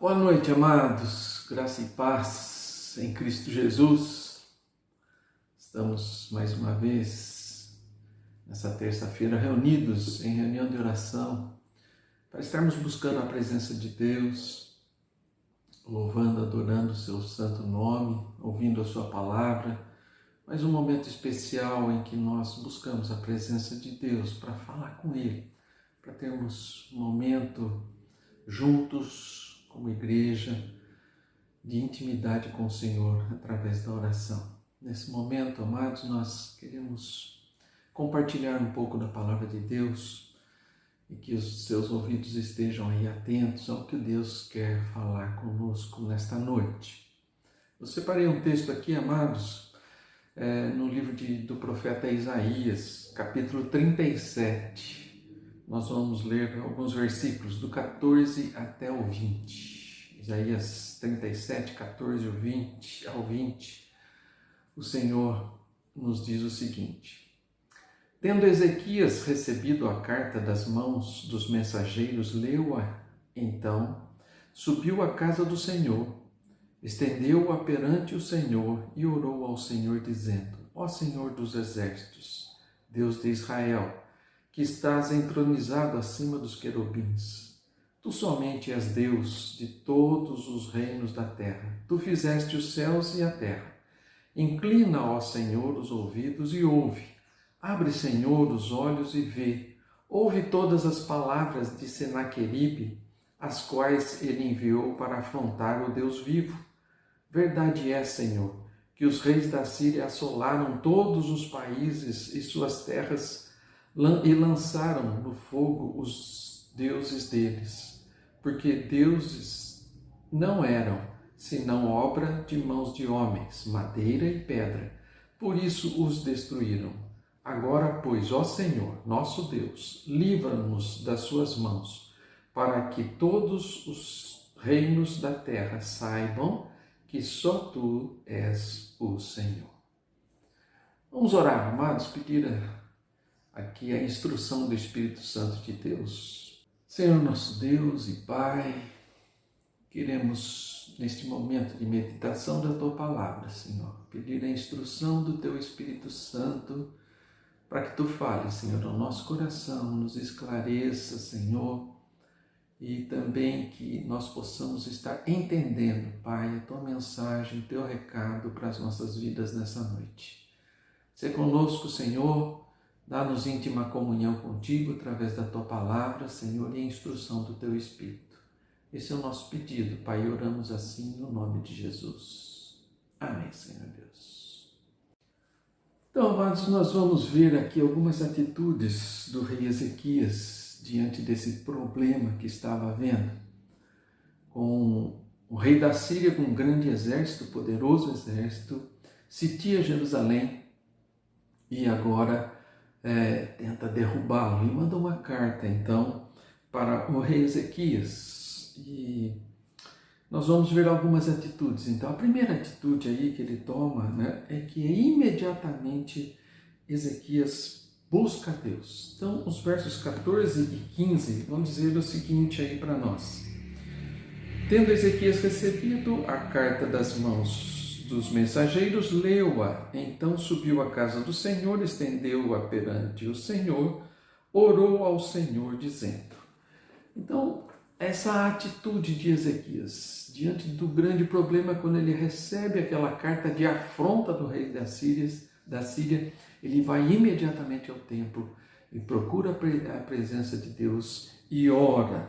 Boa noite, amados, graça e paz em Cristo Jesus. Estamos mais uma vez nessa terça-feira reunidos em reunião de oração para estarmos buscando a presença de Deus, louvando, adorando o seu santo nome, ouvindo a sua palavra, mas um momento especial em que nós buscamos a presença de Deus para falar com Ele, para termos um momento juntos como igreja, de intimidade com o Senhor através da oração. Nesse momento, amados, nós queremos compartilhar um pouco da palavra de Deus e que os seus ouvidos estejam aí atentos ao que Deus quer falar conosco nesta noite. Eu separei um texto aqui, amados, no livro do profeta Isaías, capítulo 37. Nós vamos ler alguns versículos do 14 até o 20. Isaías 37, 14 ao 20. O Senhor nos diz o seguinte: Tendo Ezequias recebido a carta das mãos dos mensageiros, leu-a, então subiu à casa do Senhor, estendeu-a perante o Senhor e orou ao Senhor, dizendo: Ó Senhor dos exércitos, Deus de Israel, que estás entronizado acima dos querubins. Tu somente és Deus de todos os reinos da terra. Tu fizeste os céus e a terra. Inclina, ó Senhor, os ouvidos e ouve. Abre, Senhor, os olhos e vê. Ouve todas as palavras de Senaqueribe, as quais ele enviou para afrontar o Deus vivo. Verdade é, Senhor, que os reis da Síria assolaram todos os países e suas terras e lançaram no fogo os deuses deles, porque deuses não eram, senão obra de mãos de homens, madeira e pedra. Por isso os destruíram. Agora, pois, ó Senhor, nosso Deus, livra-nos das suas mãos, para que todos os reinos da terra saibam que só Tu és o Senhor. Vamos orar, amados, pedir aqui a instrução do Espírito Santo de Deus. Senhor nosso Deus e Pai, queremos neste momento de meditação da Tua Palavra, Senhor, pedir a instrução do Teu Espírito Santo para que Tu fales, Senhor, ao nosso coração, nos esclareça, Senhor, e também que nós possamos estar entendendo, Pai, a Tua mensagem, o Teu recado para as nossas vidas nessa noite. Seja conosco, Senhor, dá-nos íntima comunhão contigo através da Tua Palavra, Senhor, e a instrução do Teu Espírito. Esse é o nosso pedido, Pai, e oramos assim no nome de Jesus. Amém, Senhor Deus. Então, amados, nós vamos ver aqui algumas atitudes do rei Ezequias diante desse problema que estava havendo, com o rei da Síria, com um grande exército, poderoso exército, sitia Jerusalém e agora tenta derrubá-lo, e manda uma carta, então, para o rei Ezequias. E nós vamos ver algumas atitudes. Então, a primeira atitude aí que ele toma, é que imediatamente Ezequias busca Deus. Então, os versos 14 e 15 vão dizer o seguinte aí para nós: Tendo Ezequias recebido a carta das mãos dos mensageiros, leu-a, então subiu à casa do Senhor, estendeu-a perante o Senhor, orou ao Senhor, dizendo. Então, essa atitude de Ezequias, diante do grande problema, quando ele recebe aquela carta de afronta do rei da Síria, ele vai imediatamente ao templo e procura a presença de Deus e ora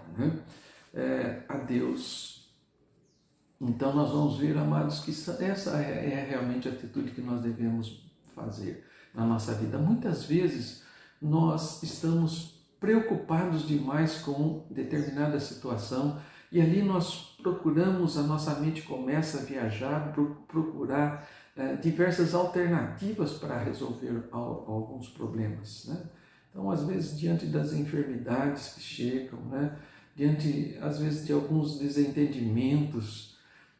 a Deus. Então nós vamos ver, amados, que essa é realmente a atitude que nós devemos fazer na nossa vida. Muitas vezes nós estamos preocupados demais com determinada situação e ali nós procuramos, a nossa mente começa a viajar, procurar diversas alternativas para resolver alguns problemas, Então, às vezes, diante das enfermidades que chegam, diante, às vezes, de alguns desentendimentos,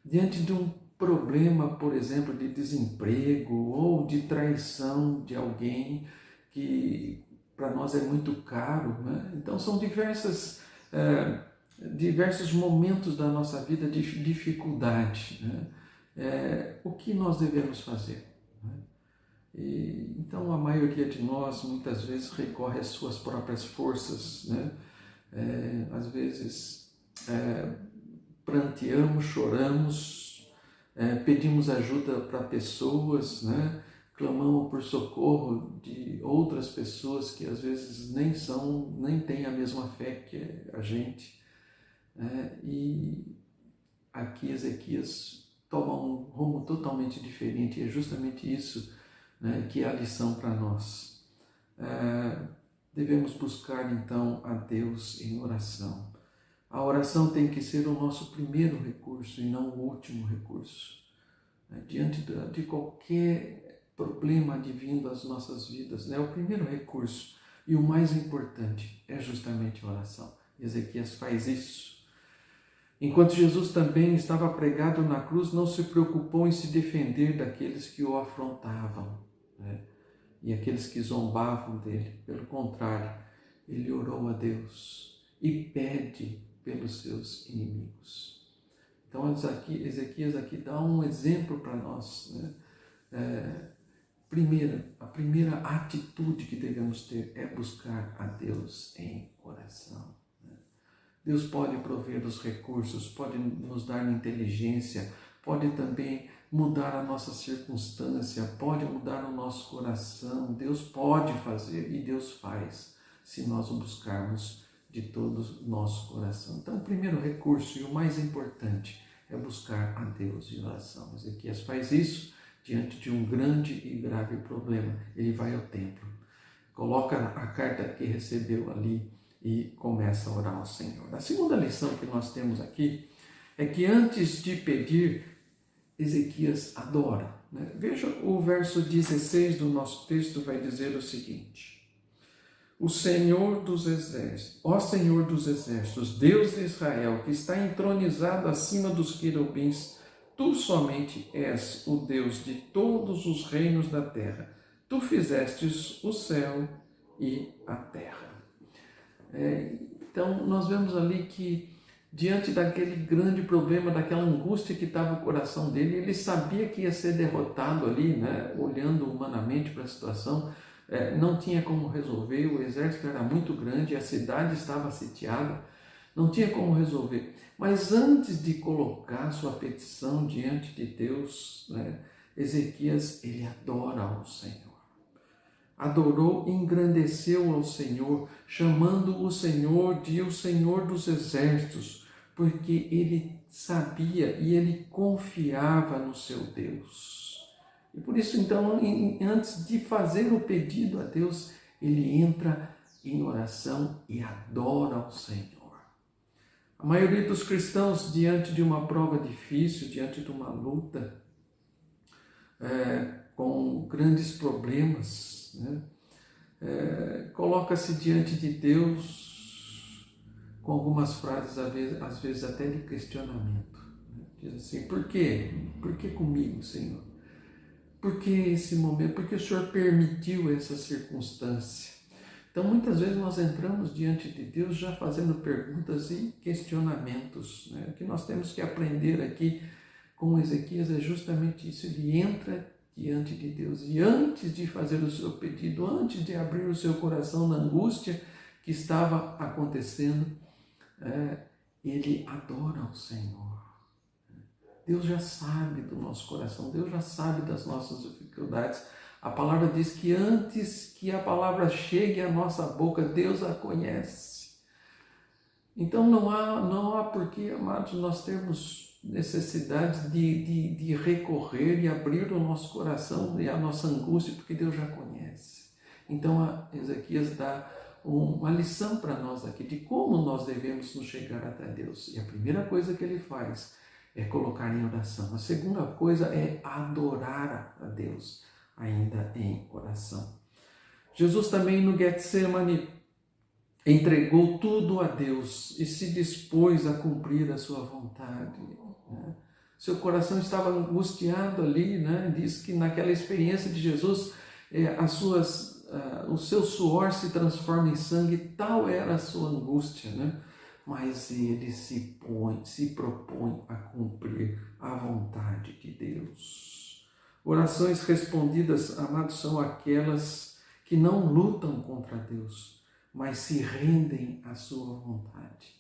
diante de um problema, por exemplo, de desemprego ou de traição de alguém que para nós é muito caro, Então são diversas diversos momentos da nossa vida de dificuldade, né? O que nós devemos fazer? Né? Então a maioria de nós muitas vezes recorre às suas próprias forças, né? Às vezes pranteamos, choramos, pedimos ajuda para pessoas, né? Clamamos por socorro de outras pessoas que às vezes nem têm a mesma fé que a gente. E aqui Ezequias toma um rumo totalmente diferente, e é justamente isso, né, que é a lição para nós. Devemos buscar então a Deus em oração. A oração tem que ser o nosso primeiro recurso e não o último recurso. Diante de qualquer problema advindo às nossas vidas, né, o primeiro recurso e o mais importante é justamente a oração. Ezequias faz isso. Enquanto Jesus também estava pregado na cruz, não se preocupou em se defender daqueles que o afrontavam, né? E aqueles que zombavam dele. Pelo contrário, ele orou a Deus e pede pelos seus inimigos. Então Ezequias aqui dá um exemplo para nós, né? A primeira atitude que devemos ter é buscar a Deus em oração. Deus pode prover os recursos, pode nos dar inteligência, pode também mudar a nossa circunstância, pode mudar o nosso coração. Deus pode fazer e Deus faz, se nós o buscarmos de todo o nosso coração. Então, o primeiro recurso e o mais importante é buscar a Deus em oração. Ezequias faz isso diante de um grande e grave problema. Ele vai ao templo, coloca a carta que recebeu ali e começa a orar ao Senhor. A segunda lição que nós temos aqui é que antes de pedir, Ezequias adora, né? Veja o verso 16 do nosso texto, vai dizer o seguinte: O Senhor dos exércitos, ó Senhor dos exércitos, Deus de Israel, que está entronizado acima dos querubins, tu somente és o Deus de todos os reinos da terra. Tu fizestes o céu e a terra. Então, nós vemos ali que, diante daquele grande problema, daquela angústia que estava no coração dele, ele sabia que ia ser derrotado ali, né? Olhando humanamente para a situação, não tinha como resolver, o exército era muito grande, a cidade estava sitiada, não tinha como resolver. Mas antes de colocar sua petição diante de Deus, né, Ezequias, ele adora ao Senhor. Adorou e engrandeceu ao Senhor, chamando o Senhor de o Senhor dos exércitos, porque ele sabia e ele confiava no seu Deus. E por isso, então, antes de fazer o pedido a Deus, ele entra em oração e adora ao Senhor. A maioria dos cristãos, diante de uma prova difícil, diante de uma luta, com grandes problemas, né? Coloca-se diante de Deus com algumas frases, às vezes até de questionamento, né? Diz assim: por quê? Por que comigo, Senhor? Por que esse momento? Por que o Senhor permitiu essa circunstância? Então, muitas vezes nós entramos diante de Deus já fazendo perguntas e questionamentos, né? O que nós temos que aprender aqui com Ezequias é justamente isso. Ele entra diante de Deus e antes de fazer o seu pedido, antes de abrir o seu coração na angústia que estava acontecendo, ele adora ao Senhor. Deus já sabe do nosso coração, Deus já sabe das nossas dificuldades. A palavra diz que antes que a palavra chegue à nossa boca, Deus a conhece. Então não há porquê, amados, nós termos necessidade de recorrer e abrir o nosso coração e a nossa angústia, porque Deus já conhece. Então Ezequias dá uma lição para nós aqui de como nós devemos nos chegar até Deus. E a primeira coisa que ele faz é colocar em oração. A segunda coisa é adorar a Deus, ainda em oração. Jesus também no Getsemane entregou tudo a Deus e se dispôs a cumprir a sua vontade, né? Seu coração estava angustiado ali, né? Diz que naquela experiência de Jesus, o seu suor se transforma em sangue, tal era a sua angústia, né? mas ele se propõe a cumprir a vontade de Deus. Orações respondidas, amados, são aquelas que não lutam contra Deus, mas se rendem à sua vontade.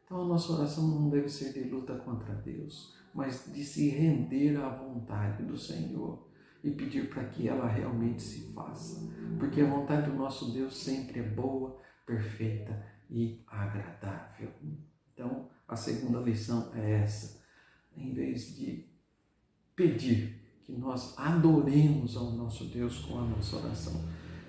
Então a nossa oração não deve ser de luta contra Deus, mas de se render à vontade do Senhor e pedir para que ela realmente se faça. Porque a vontade do nosso Deus sempre é boa, perfeita e agradável. Então a segunda lição é essa. Em vez de pedir, que nós adoremos ao nosso Deus com a nossa oração.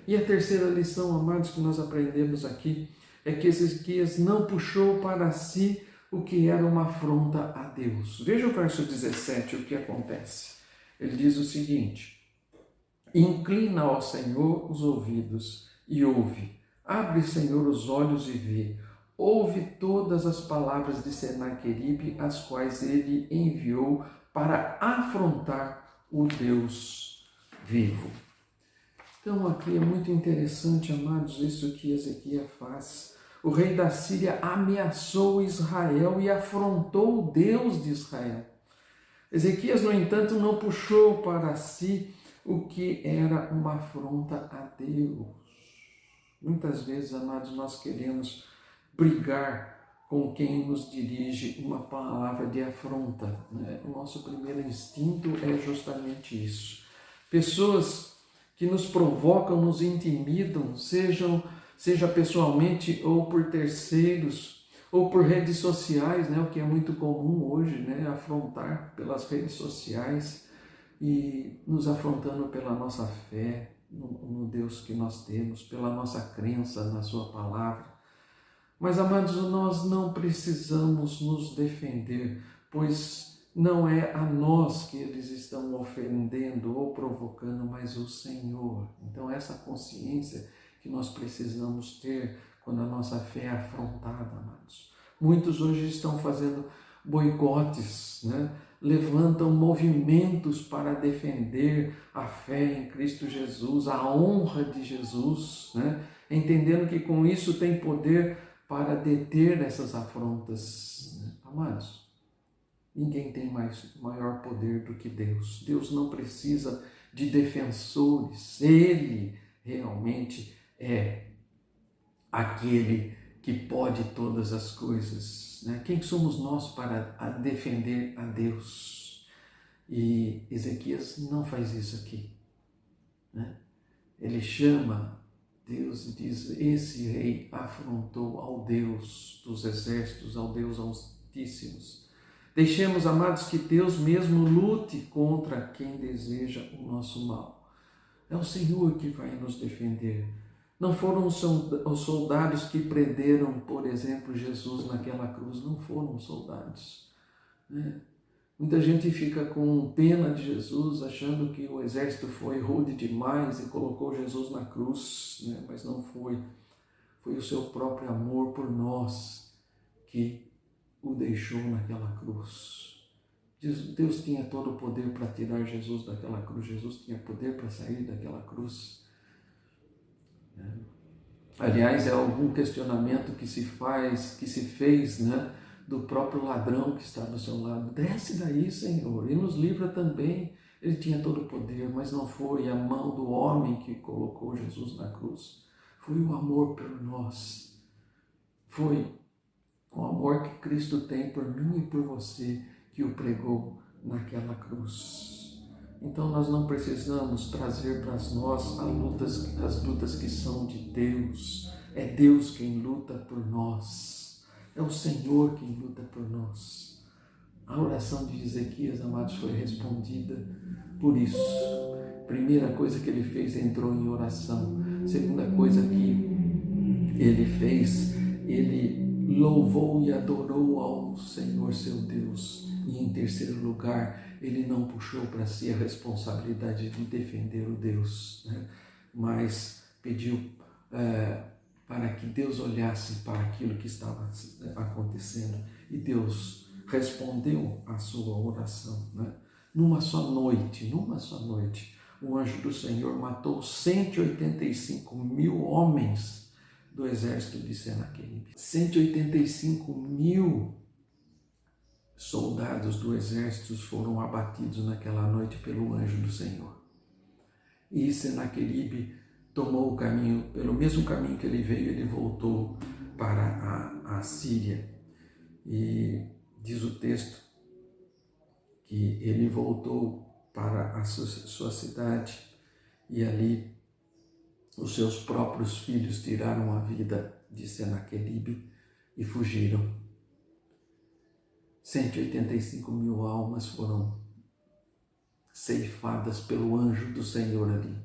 E a terceira lição, amados, que nós aprendemos aqui, é que Ezequias não puxou para si o que era uma afronta a Deus. Veja o verso 17, o que acontece. Ele diz o seguinte: inclina ao Senhor os ouvidos e ouve. Abre, Senhor, os olhos e vê. Ouve todas as palavras de Senaqueribe, as quais ele enviou para afrontar o Deus vivo. Então aqui é muito interessante, amados, isso que Ezequias faz. O rei da Síria ameaçou Israel e afrontou o Deus de Israel. Ezequias, no entanto, não puxou para si o que era uma afronta a Deus. Muitas vezes, amados, nós queremos brigar com quem nos dirige uma palavra de afronta, né? O nosso primeiro instinto é justamente isso. Pessoas que nos provocam, nos intimidam, seja pessoalmente ou por terceiros, ou por redes sociais, né? O que é muito comum hoje, né? Afrontar pelas redes sociais e nos afrontando pela nossa fé no Deus que nós temos, pela nossa crença na sua palavra. Mas, amados, nós não precisamos nos defender, pois não é a nós que eles estão ofendendo ou provocando, mas o Senhor. Então, essa consciência que nós precisamos ter quando a nossa fé é afrontada, amados. Muitos hoje estão fazendo boicotes, né? Levantam movimentos para defender a fé em Cristo Jesus, a honra de Jesus, né? Entendendo que com isso tem poder para deter essas afrontas. Amados, ninguém tem maior poder do que Deus. Deus não precisa de defensores. Ele realmente é aquele que pode todas as coisas, né? Quem somos nós para defender a Deus? E Ezequias não faz isso aqui, né? Ele chama Deus e diz: esse rei afrontou ao Deus dos exércitos, ao Deus Altíssimos. Deixemos, amados, que Deus mesmo lute contra quem deseja o nosso mal. É o Senhor que vai nos defender. Não foram os soldados que prenderam, por exemplo, Jesus naquela cruz. Não foram soldados, né? Muita gente fica com pena de Jesus, achando que o exército foi rude demais e colocou Jesus na cruz, né? Mas não foi. Foi o seu próprio amor por nós que o deixou naquela cruz. Deus tinha todo o poder para tirar Jesus daquela cruz. Jesus tinha poder para sair daquela cruz. Aliás, é algum questionamento que se fez, né, do próprio ladrão que está do seu lado. Desce daí, Senhor, e nos livra também. Ele tinha todo o poder, mas não foi a mão do homem que colocou Jesus na cruz. Foi o amor por nós. Foi o amor que Cristo tem por mim e por você que o pregou naquela cruz. Então nós não precisamos trazer para nós as lutas que são de Deus. É Deus quem luta por nós. É o Senhor quem luta por nós. A oração de Ezequias, amados, foi respondida por isso. Primeira coisa que ele fez, entrou em oração. Segunda coisa que ele fez, ele louvou e adorou ao Senhor seu Deus. E em terceiro lugar, ele não puxou para si a responsabilidade de defender o Deus, né? Mas pediu para que Deus olhasse para aquilo que estava acontecendo. E Deus respondeu à sua oração, né? Numa só noite, o anjo do Senhor matou 185 mil homens do exército de Senaqueribe. 185.000 soldados do exército foram abatidos naquela noite pelo anjo do Senhor. E Senaqueribe tomou o caminho, pelo mesmo caminho que ele veio, ele voltou para a Síria. E diz o texto que ele voltou para a sua cidade e ali os seus próprios filhos tiraram a vida de Senaqueribe e fugiram. 185.000 almas foram ceifadas pelo anjo do Senhor ali.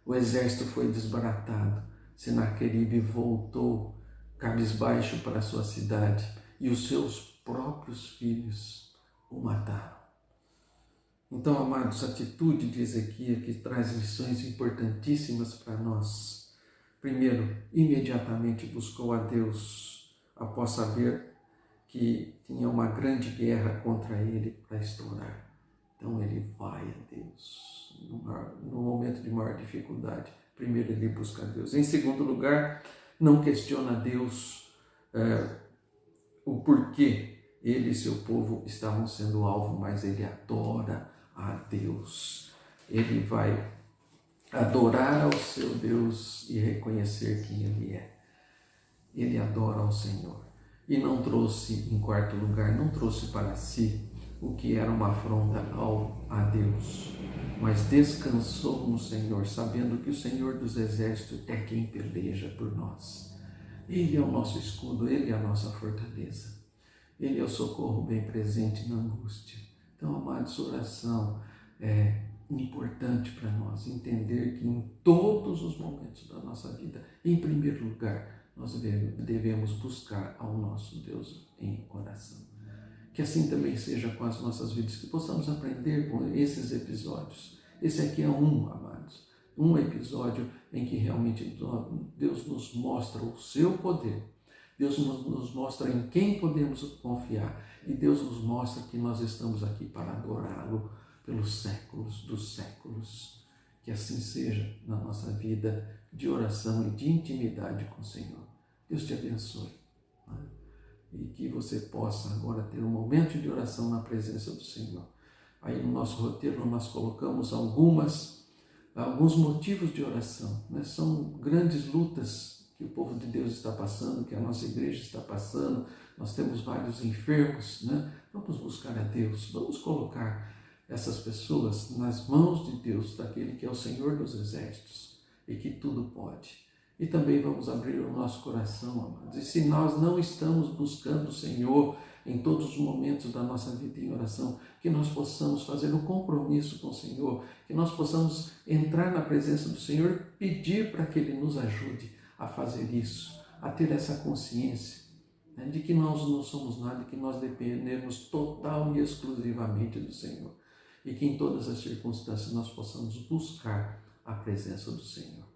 O exército foi desbaratado. Senaqueribe voltou cabisbaixo para a sua cidade e os seus próprios filhos o mataram. Então, amados, a atitude de Ezequias que traz lições importantíssimas para nós. Primeiro, imediatamente buscou a Deus após saber que tinha uma grande guerra contra ele para estourar. Então ele vai a Deus no momento de maior dificuldade. Primeiro ele busca a Deus. Em segundo lugar, não questiona a Deus o porquê ele e seu povo estavam sendo alvo, mas ele adora a Deus. Ele vai adorar ao seu Deus e reconhecer quem ele é. Ele adora ao Senhor. E não trouxe, em quarto lugar, não trouxe para si o que era uma afronta a Deus, mas descansou no Senhor, sabendo que o Senhor dos Exércitos é quem peleja por nós. Ele é o nosso escudo, Ele é a nossa fortaleza. Ele é o socorro bem presente na angústia. Então, amados, oração é importante para nós entender que em todos os momentos da nossa vida, em primeiro lugar, nós devemos buscar ao nosso Deus em oração. Que assim também seja com as nossas vidas, que possamos aprender com esses episódios. Esse aqui é amados, um episódio em que realmente Deus nos mostra o seu poder, Deus nos mostra em quem podemos confiar e Deus nos mostra que nós estamos aqui para adorá-lo pelos séculos dos séculos. Que assim seja na nossa vida de oração e de intimidade com o Senhor. Deus te abençoe. E que você possa agora ter um momento de oração na presença do Senhor. Aí no nosso roteiro nós colocamos alguns motivos de oração, né? São grandes lutas que o povo de Deus está passando, que a nossa igreja está passando, nós temos vários enfermos, né? Vamos buscar a Deus, vamos colocar essas pessoas nas mãos de Deus, daquele que é o Senhor dos Exércitos e que tudo pode. E também vamos abrir o nosso coração, amados. E se nós não estamos buscando o Senhor em todos os momentos da nossa vida em oração, que nós possamos fazer um compromisso com o Senhor, que nós possamos entrar na presença do Senhor e pedir para que Ele nos ajude a fazer isso, a ter essa consciência, né, de que nós não somos nada, que nós dependemos total e exclusivamente do Senhor. E que em todas as circunstâncias nós possamos buscar a presença do Senhor.